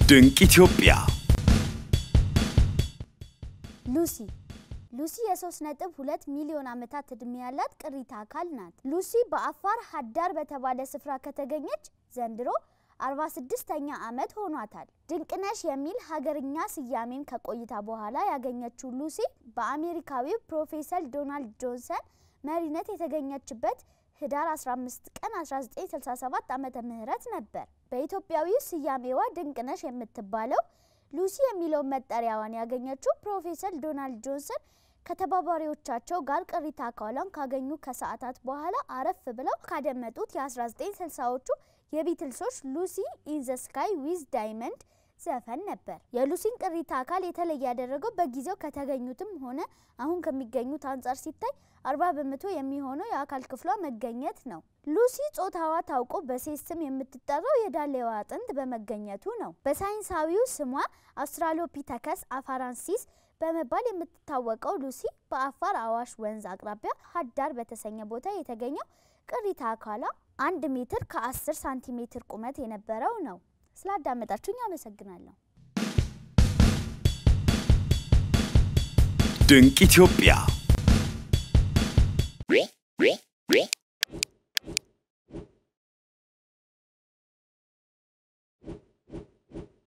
ድንቅ ኢትዮጵያ ሉሲ የ3.2 ሚሊዮን ዓመታት እድሜ ያላት ቅሪተ አካል ናት። ሉሲ በአፋር ሀዳር በተባለ ስፍራ ከተገኘች ዘንድሮ 46ኛ ዓመት ሆኗታል። ድንቅነሽ የሚል ሀገርኛ ስያሜን ከቆይታ በኋላ ያገኘችው ሉሲ በአሜሪካዊው ፕሮፌሰር ዶናልድ ጆንሰን መሪነት የተገኘችበት ህዳር 15 ቀን 1967 ዓመተ ምህረት ነበር። በኢትዮጵያዊው ስያሜዋ ድንቅነሽ የምትባለው ሉሲ የሚለው መጠሪያዋን ያገኘችው ፕሮፌሰር ዶናልድ ጆንሰን ከተባባሪዎቻቸው ጋር ቅሪተ አካሏን ካገኙ ከሰዓታት በኋላ አረፍ ብለው ካደመጡት የ1960ዎቹ የቢትልሶች ሉሲ ኢን ዘ ስካይ ዊዝ ዳይመንድ ዘፈን ነበር። የሉሲን ቅሪተ አካል የተለየ ያደረገው በጊዜው ከተገኙትም ሆነ አሁን ከሚገኙት አንፃር ሲታይ 40% የሚሆነው የአካል ክፍሏ መገኘት ነው። ሉሲ ጾታዋ ታውቆ በሴት ስም የምትጠራው የዳሌዋ አጥንት በመገኘቱ ነው። በሳይንሳዊው ስሟ አውስትራሎፒተከስ አፋራንሲስ በመባል የምትታወቀው ሉሲ በአፋር አዋሽ ወንዝ አቅራቢያ ሀዳር በተሰኘ ቦታ የተገኘው ቅሪተ አካሏ 1 ሜትር ከ10 ሳንቲሜትር ቁመት የነበረው ነው። ስላዳመጣችሁኝ አመሰግናለሁ። ድንቅ ኢትዮጵያ